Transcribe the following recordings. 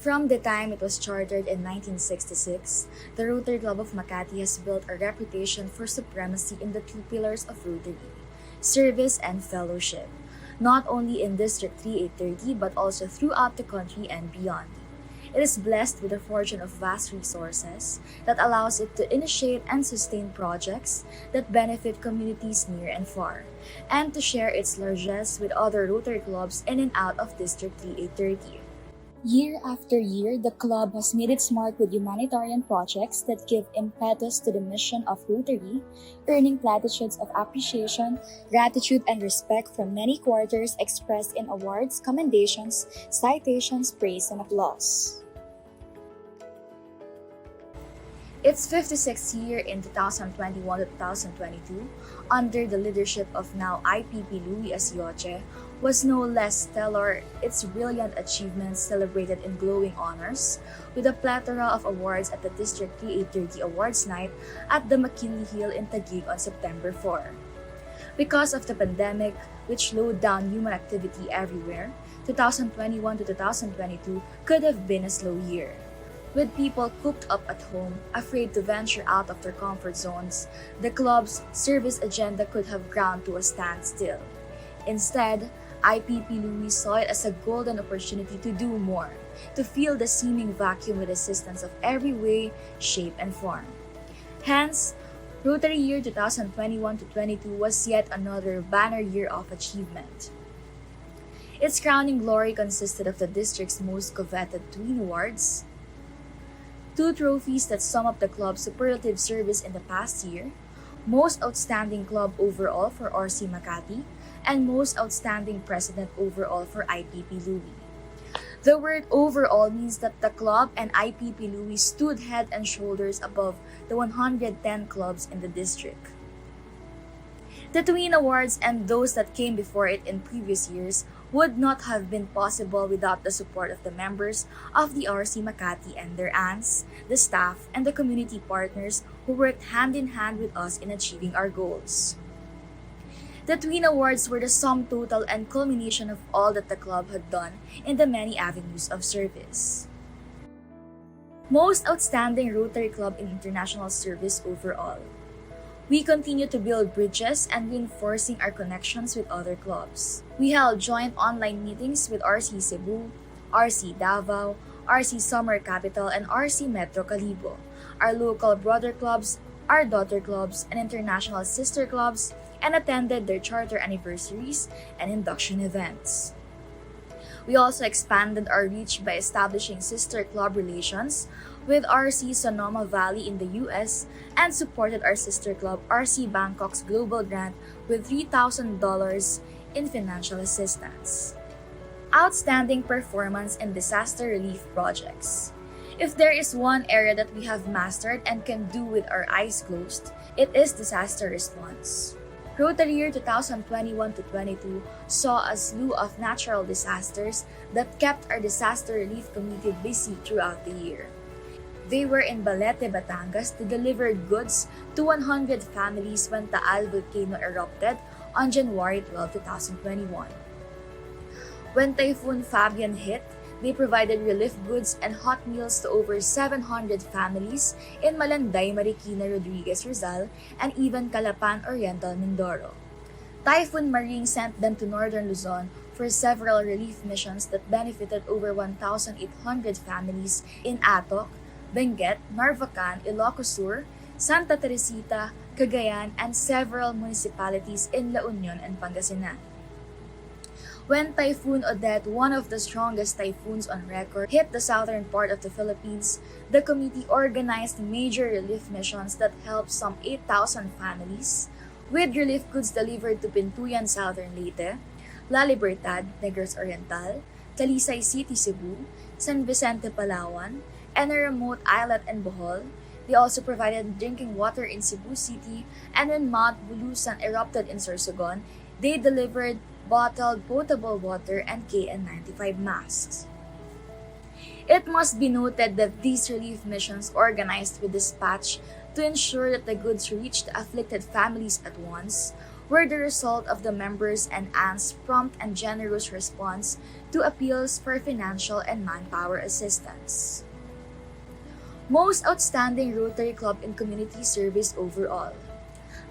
From the time it was chartered in 1966, the Rotary Club of Makati has built a reputation for supremacy in the two pillars of Rotary: service and fellowship, not only in District 3830 but also throughout the country and beyond. It is blessed with a fortune of vast resources that allows it to initiate and sustain projects that benefit communities near and far, and to share its largesse with other Rotary clubs in and out of District 3830. Year after year, the club has made its mark with humanitarian projects that give impetus to the mission of Rotary, earning platitudes of appreciation, gratitude, and respect from many quarters expressed in awards, commendations, citations, praise, and applause. Its 56th year in 2021 to 2022, under the leadership of now IPP Louis Asioche, was no less stellar. Its brilliant achievements celebrated in glowing honors, with a plethora of awards at the District 3830 Awards Night at the McKinley Hill in Taguig on September 4. Because of the pandemic, which slowed down human activity everywhere, 2021 to 2022 could have been a slow year. With people cooped up at home, afraid to venture out of their comfort zones, the club's service agenda could have ground to a standstill. Instead, IPP Louis saw it as a golden opportunity to do more, to fill the seeming vacuum with assistance of every way, shape, and form. Hence, Rotary Year 2021 to 22 was yet another banner year of achievement. Its crowning glory consisted of the district's most coveted twin awards, 2 trophies that sum up the club's superlative service in the past year, Most Outstanding Club Overall for RC Makati, and Most Outstanding President Overall for IPP Louis. The word overall means that the club and IPP Louis stood head and shoulders above the 110 clubs in the district. The Twin Awards and those that came before it in previous years would not have been possible without the support of the members of the RC Makati and their aunts, the staff, and the community partners who worked hand in hand with us in achieving our goals. The Twin Awards were the sum total and culmination of all that the club had done in the many avenues of service. Most Outstanding Rotary Club in International Service Overall. We continue to build bridges and reinforcing our connections with other clubs. We held joint online meetings with RC Cebu, RC Davao, RC Summer Capital, and RC Metro Calibo, our local brother clubs, our daughter clubs, and international sister clubs, and attended their charter anniversaries and induction events. We also expanded our reach by establishing sister club relations with RC Sonoma Valley in the US and supported our sister club RC Bangkok's global grant with $3,000 in financial assistance. Outstanding performance in disaster relief projects. If there is one area that we have mastered and can do with our eyes closed, it is disaster response. Rotary Year 2021 to 22 saw a slew of natural disasters that kept our disaster relief committee busy throughout the year. They were in Balete, Batangas to deliver goods to 100 families when Taal volcano erupted on January 12, 2021. When Typhoon Fabian hit, they provided relief goods and hot meals to over 700 families in Malanday, Marikina, Rodriguez, Rizal, and even Calapan, Oriental, Mindoro. Typhoon Maring sent them to northern Luzon for several relief missions that benefited over 1,800 families in Atok, Benguet, Narvacan, Ilocos Sur, Santa Teresita, Cagayan, and several municipalities in La Union and Pangasinan. When Typhoon Odette, one of the strongest typhoons on record, hit the southern part of the Philippines, the committee organized major relief missions that helped some 8,000 families, with relief goods delivered to Pintuyan, Southern Leyte, La Libertad, Negros Oriental, Talisay City, Cebu, San Vicente, Palawan, and a remote islet in Bohol. They also provided drinking water in Cebu City, and when Mount Bulusan erupted in Sorsogon, they delivered bottled potable water and KN95 masks. It must be noted that these relief missions organized with dispatch to ensure that the goods reached the afflicted families at once were the result of the members and ANT's prompt and generous response to appeals for financial and manpower assistance. Most outstanding Rotary Club in community service overall.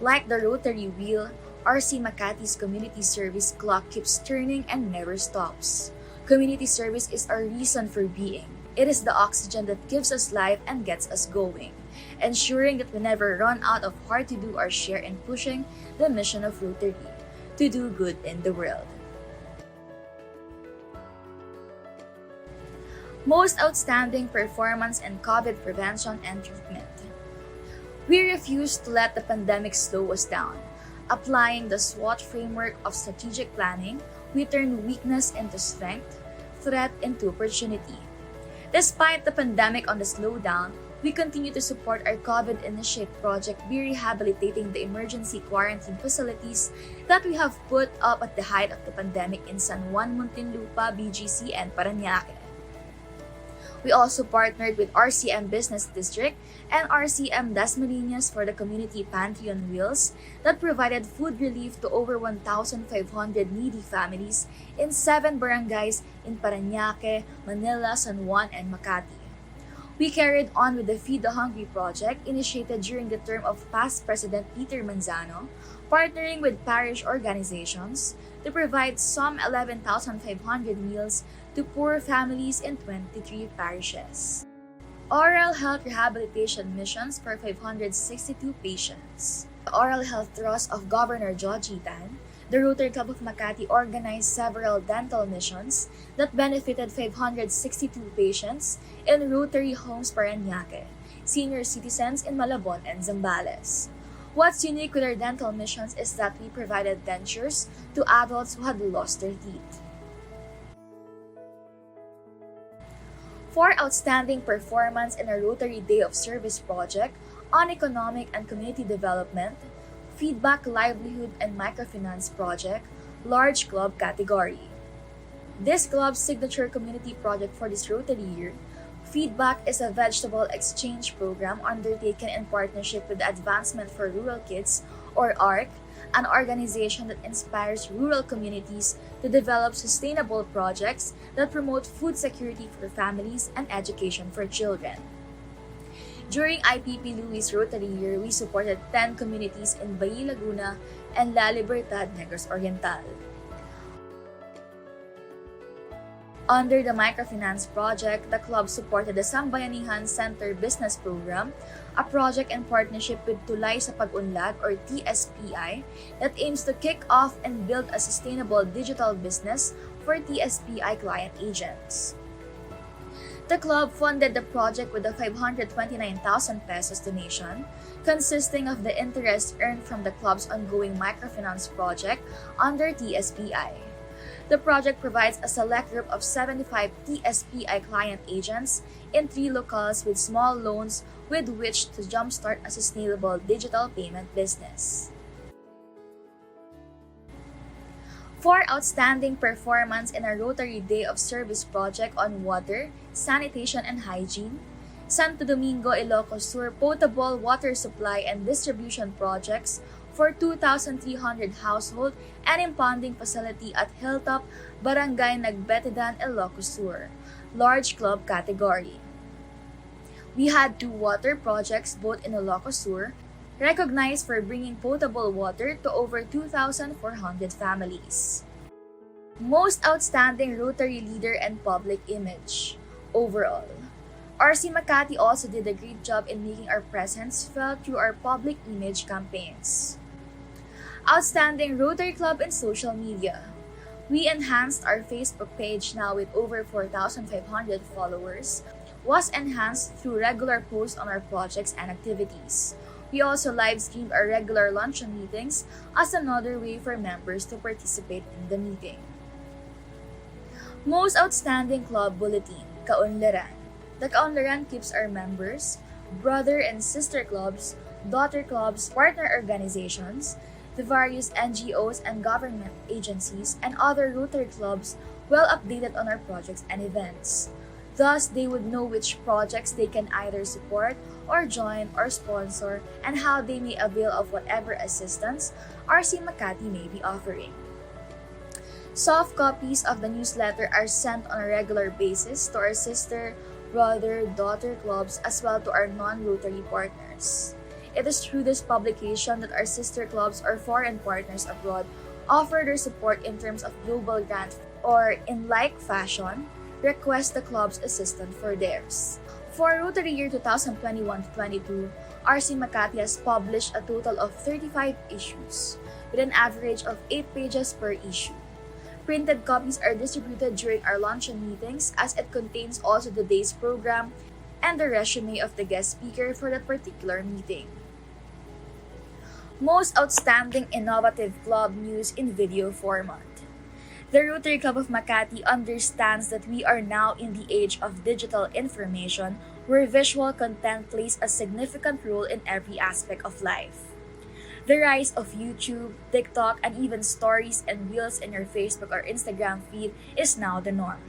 Like the Rotary Wheel, RC Makati's community service clock keeps turning and never stops. Community service is our reason for being. It is the oxygen that gives us life and gets us going, ensuring that we never run out of heart to do our share in pushing the mission of Rotary, to do good in the world. Most outstanding performance in COVID prevention and treatment. We refused to let the pandemic slow us down. Applying the SWOT framework of strategic planning, we turned weakness into strength, threat into opportunity. Despite the pandemic on the slowdown, we continue to support our COVID Initiate project by rehabilitating the emergency quarantine facilities that we have put up at the height of the pandemic in San Juan, Muntinlupa, BGC, and Parañaque. We also partnered with RCM Business District and RCM Dasmariñas for the community pantry on wheels that provided food relief to over 1,500 needy families in 7 barangays in Parañaque, Manila, San Juan, and Makati. We carried on with the Feed the Hungry project initiated during the term of past President Peter Manzano, partnering with parish organizations to provide some 11,500 meals to poor families in 23 parishes. Oral health rehabilitation missions for 562 patients. The Oral Health Trust of Governor Joji Tan, the Rotary Club of Makati organized several dental missions that benefited 562 patients in Rotary Homes Parañaque, senior citizens in Malabon and Zambales. What's unique with our dental missions is that we provided dentures to adults who had lost their teeth. For outstanding performance in our Rotary Day of Service project on economic and community development, feedback, livelihood, and microfinance project, large club category. This club's signature community project for this Rotary year, Feedback, is a vegetable exchange program undertaken in partnership with the Advancement for Rural Kids, or ARC, an organization that inspires rural communities to develop sustainable projects that promote food security for families and education for children. During IPP Louis Rotary Year, we supported 10 communities in Bayi, Laguna, and La Libertad, Negros Oriental. Under the Microfinance Project, the club supported the Sambayanihan Center Business Program, a project in partnership with Tulay sa Pag-unlad or TSPI that aims to kick off and build a sustainable digital business for TSPI client agents. The club funded the project with a 529,000 pesos donation, consisting of the interest earned from the club's ongoing microfinance project under TSPI. The project provides a select group of 75 TSPI client agents in 3 locales with small loans with which to jumpstart a sustainable digital payment business. For outstanding performance in a Rotary Day of Service project on water, sanitation, and hygiene, Santo Domingo, Ilocos Sur potable water supply and distribution projects for 2,300 household and impounding facility at Hilltop, Barangay Nagbetidan, Ilocos Sur, large club category. We had 2 water projects both in Ilocos Sur, recognized for bringing potable water to over 2,400 families. Most outstanding Rotary leader and public image. Overall, RC Makati also did a great job in making our presence felt through our public image campaigns. Outstanding Rotary Club in social media. We enhanced our Facebook page, now with over 4,500 followers, was enhanced through regular posts on our projects and activities. We also live-streamed our regular luncheon meetings as another way for members to participate in the meeting. Most Outstanding Club Bulletin, Kaunlaran. The Kaunlaran keeps our members, brother and sister clubs, daughter clubs, partner organizations, the various NGOs and government agencies, and other Rotary clubs well updated on our projects and events. Thus, they would know which projects they can either support or join or sponsor and how they may avail of whatever assistance RC Makati may be offering. Soft copies of the newsletter are sent on a regular basis to our sister, brother, daughter clubs as well to our non-Rotary partners. It is through this publication that our sister clubs or foreign partners abroad offer their support in terms of global grant or, in like fashion, request the club's assistance for theirs. For Rotary year 2021-22, RC Makati has published a total of 35 issues, with an average of 8 pages per issue. Printed copies are distributed during our luncheon meetings as it contains also the day's program and the resume of the guest speaker for that particular meeting. Most outstanding innovative club news in video format. The Rotary Club of Makati understands that we are now in the age of digital information where visual content plays a significant role in every aspect of life. The rise of YouTube, TikTok, and even stories and reels in your Facebook or Instagram feed is now the norm.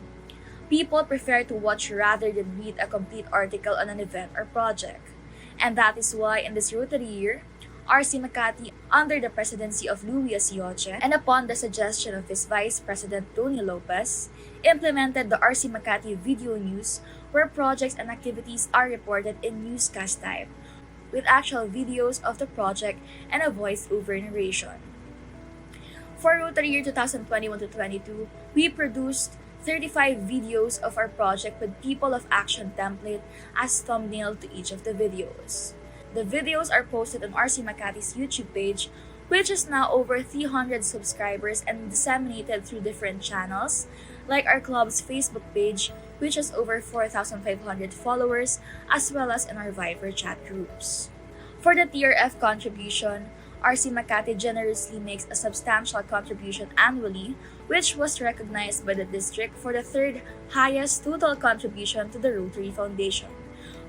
People prefer to watch rather than read a complete article on an event or project. And that is why in this Rotary year, RC Makati, under the presidency of Louis Asioche and upon the suggestion of his Vice President Tony Lopez, implemented the RC Makati Video News where projects and activities are reported in newscast type, with actual videos of the project and a voice-over narration. For Rotary year 2021-22, we produced 35 videos of our project with People of Action template as thumbnail to each of the videos. The videos are posted on RC Makati's YouTube page, which is now over 300 subscribers and disseminated through different channels, like our club's Facebook page, which has over 4,500 followers, as well as in our Viber chat groups. For the Tier F contribution, RC Makati generously makes a substantial contribution annually, which was recognized by the district for the third highest total contribution to the Rotary Foundation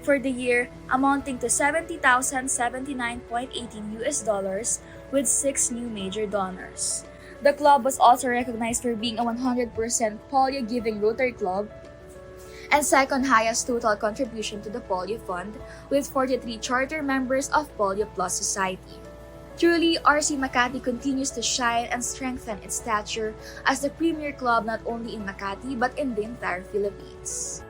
for the year, amounting to $70,079.18 with 6 new major donors. The club was also recognized for being a 100% polio-giving Rotary club and second highest total contribution to the Polio Fund with 43 charter members of Polio Plus Society. Truly, RC Makati continues to shine and strengthen its stature as the premier club not only in Makati but in the entire Philippines.